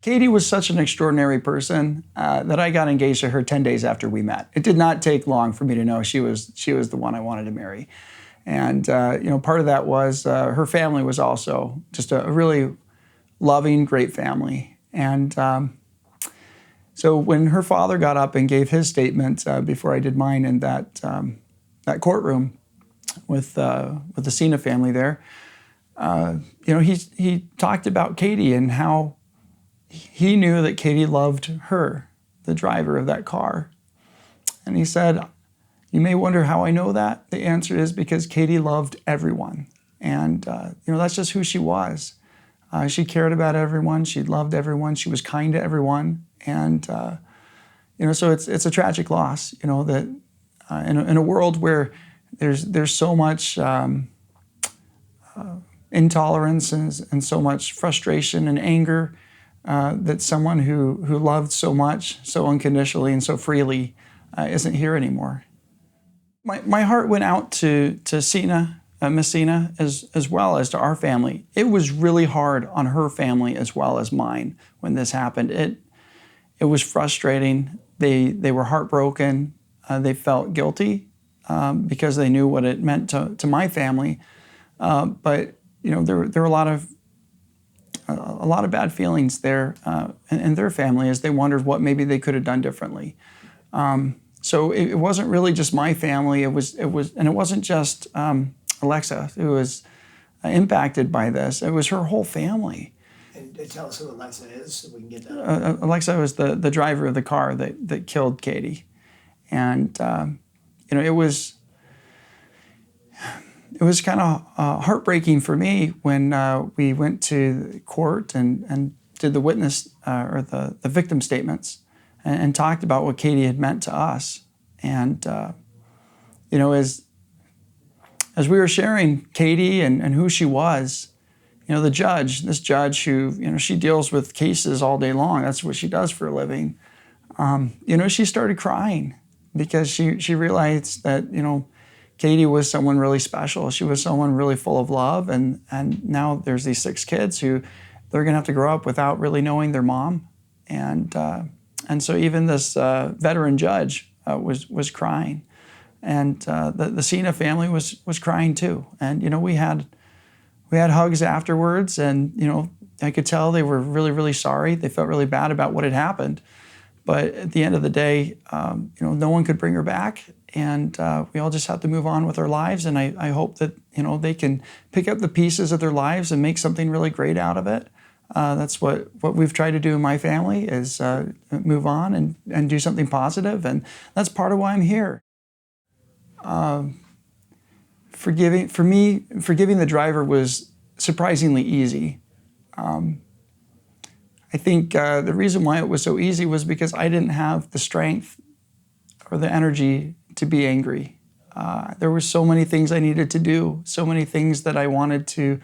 Katie was such an extraordinary person that I got engaged to her 10 days after we met. It did not take long for me to know she was the one I wanted to marry. And part of that was her family was also just a really loving, great family. And so when her father got up and gave his statement before I did mine in that courtroom with the Cena family there, he talked about Katie and how he knew that Katie loved her, the driver of that car. And he said, "You may wonder how I know that. The answer is because Katie loved everyone." And, that's just who she was. She cared about everyone. She loved everyone. She was kind to everyone. And, so it's a tragic loss, that in a world where there's so much intolerance and so much frustration and anger, that someone who loved so much, so unconditionally and so freely isn't here anymore. My heart went out to Cena, Miss Cena, as well as to our family. It was really hard on her family as well as mine when this happened. It was frustrating. They were heartbroken. They felt guilty because they knew what it meant to my family. But there were a lot of bad feelings there in their family as they wondered what maybe they could have done differently. So it wasn't really just my family. It wasn't just Alexa who was impacted by this. It was her whole family. And tell us who Alexa is so we can get that. Alexa was the driver of the car that killed Katie. And, it was kind of heartbreaking for me when we went to court and did the witness or the victim statements and talked about what Katie had meant to us. And, as we were sharing Katie and who she was, this judge who, she deals with cases all day long. That's what she does for a living. She started crying because she realized that, Katie was someone really special. She was someone really full of love. And now there's these 6 kids who they're going to have to grow up without really knowing their mom. And so even this veteran judge was crying. And the Cena family was crying too. And, we had hugs afterwards. And, I could tell they were really, really sorry. They felt really bad about what had happened. But at the end of the day, no one could bring her back. And we all just have to move on with our lives. And I hope that, they can pick up the pieces of their lives and make something really great out of it. That's what we've tried to do in my family is move on and do something positive. And that's part of why I'm here. Forgiving the driver was surprisingly easy. I think the reason why it was so easy was because I didn't have the strength or the energy to be angry. There were so many things I needed to do, so many things that I wanted to,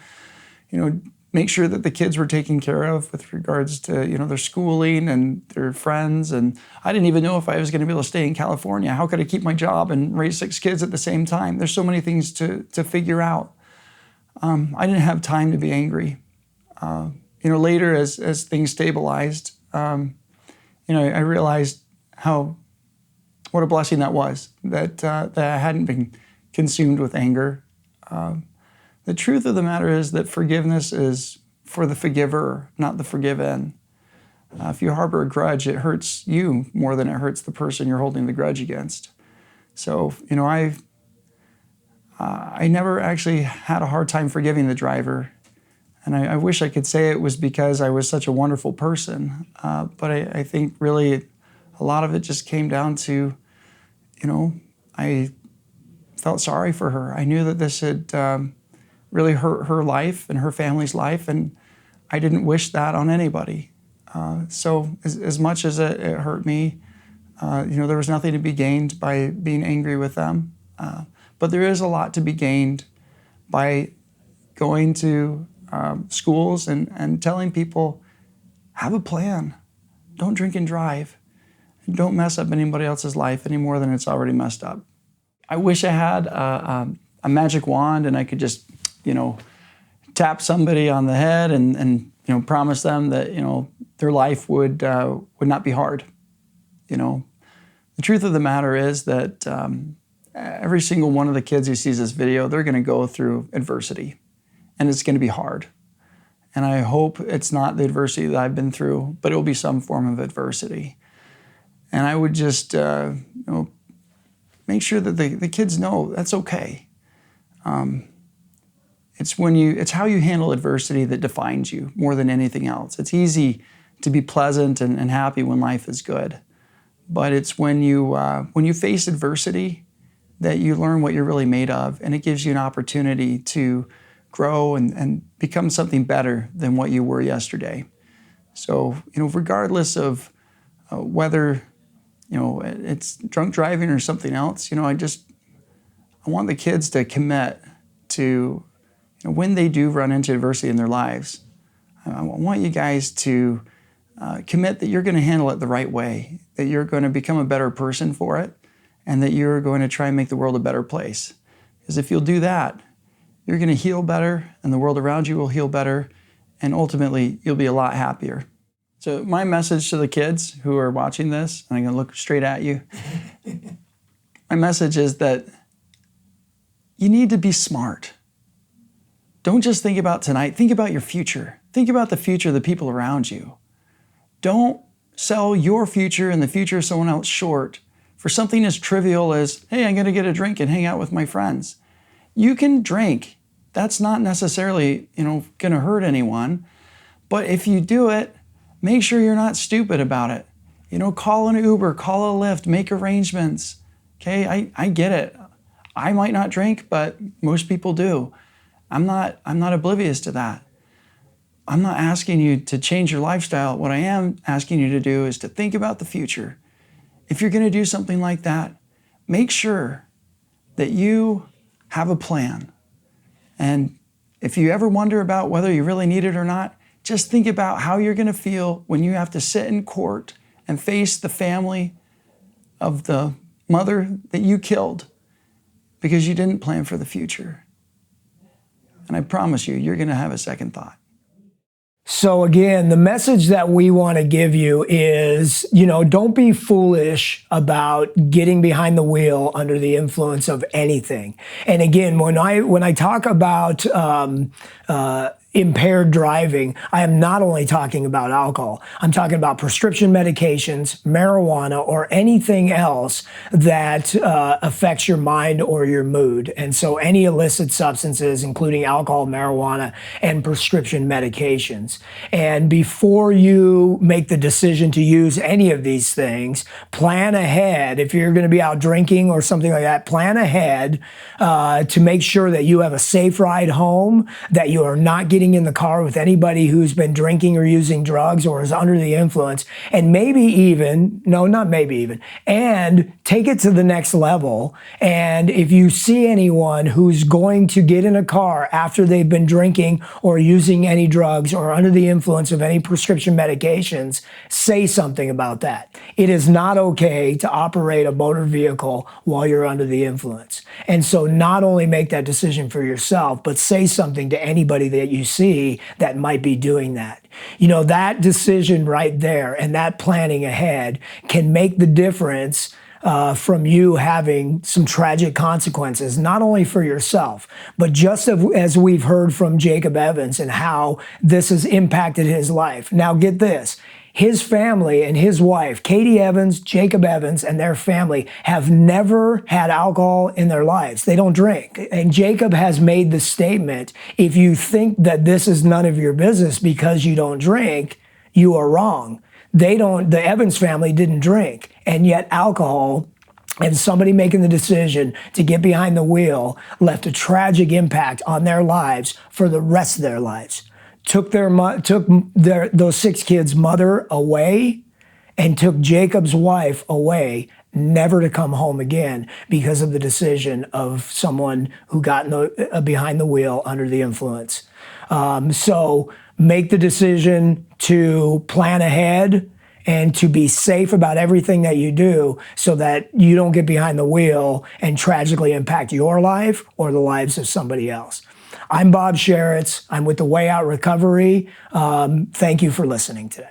make sure that the kids were taken care of with regards to, their schooling and their friends. And I didn't even know if I was going to be able to stay in California. How could I keep my job and raise 6 kids at the same time? There's so many things to figure out. I didn't have time to be angry. Later as things stabilized, I realized what a blessing that was, that I hadn't been consumed with anger. The truth of the matter is that forgiveness is for the forgiver, not the forgiven. If you harbor a grudge, it hurts you more than it hurts the person you're holding the grudge against. So, I never actually had a hard time forgiving the driver. And I wish I could say it was because I was such a wonderful person. But I think really a lot of it just came down to, I felt sorry for her. I knew that this had really hurt her life and her family's life, and I didn't wish that on anybody. So as much as it hurt me, there was nothing to be gained by being angry with them. But there is a lot to be gained by going to schools and telling people, have a plan. Don't drink and drive. Don't mess up anybody else's life any more than it's already messed up. I wish I had a magic wand and I could just, tap somebody on the head and promise them that, their life would not be hard. You know, the truth of the matter is that every single one of the kids who sees this video, they're going to go through adversity, and it's going to be hard. And I hope it's not the adversity that I've been through, but it will be some form of adversity. And I would just, make sure that the kids know that's okay. It's how you handle adversity that defines you more than anything else. It's easy to be pleasant and happy when life is good, but it's when you face adversity that you learn what you're really made of, and it gives you an opportunity to grow and become something better than what you were yesterday. So, regardless of whether, it's drunk driving or something else, I want the kids to commit to, when they do run into adversity in their lives, I want you guys to commit that you're going to handle it the right way, that you're going to become a better person for it, and that you're going to try and make the world a better place. Because if you'll do that, you're going to heal better, and the world around you will heal better, and ultimately, you'll be a lot happier. So my message to the kids who are watching this, and I'm going to look straight at you, my message is that you need to be smart. Don't just think about tonight, think about your future. Think about the future of the people around you. Don't sell your future and the future of someone else short for something as trivial as, hey, I'm going to get a drink and hang out with my friends. You can drink. That's not necessarily, going to hurt anyone. But if you do it, make sure you're not stupid about it. Call an Uber, call a Lyft, make arrangements. Okay, I get it. I might not drink, but most people do. I'm not oblivious to that. I'm not asking you to change your lifestyle. What I am asking you to do is to think about the future. If you're going to do something like that, make sure that you have a plan. And if you ever wonder about whether you really need it or not, just think about how you're going to feel when you have to sit in court and face the family of the mother that you killed because you didn't plan for the future. And I promise you, you're going to have a second thought. So again, the message that we want to give you is, don't be foolish about getting behind the wheel under the influence of anything. And again, when I talk about impaired driving, I am not only talking about alcohol. I'm talking about prescription medications, marijuana, or anything else that affects your mind or your mood. And so any illicit substances, including alcohol, marijuana, and prescription medications. And before you make the decision to use any of these things, plan ahead. If you're going to be out drinking or something like that, plan ahead to make sure that you have a safe ride home, that you are not getting in the car with anybody who's been drinking or using drugs or is under the influence, and and take it to the next level. And if you see anyone who's going to get in a car after they've been drinking or using any drugs or under the influence of any prescription medications, say something about that. It is not okay to operate a motor vehicle while you're under the influence. And so not only make that decision for yourself, but say something to anybody that you see that might be doing that. That decision right there and that planning ahead can make the difference from you having some tragic consequences, not only for yourself, but just as we've heard from Jacob Evans and how this has impacted his life. Now get this. His family and his wife, Katie Evans, Jacob Evans, and their family have never had alcohol in their lives. They don't drink. And Jacob has made the statement, if you think that this is none of your business because you don't drink, you are wrong. The Evans family didn't drink, and yet alcohol and somebody making the decision to get behind the wheel left a tragic impact on their lives for the rest of their lives. Took those 6 kids' mother away and took Jacob's wife away, never to come home again because of the decision of someone who got behind the wheel under the influence. So make the decision to plan ahead and to be safe about everything that you do so that you don't get behind the wheel and tragically impact your life or the lives of somebody else. I'm Bob Sheritz. I'm with the Way Out Recovery. Thank you for listening today.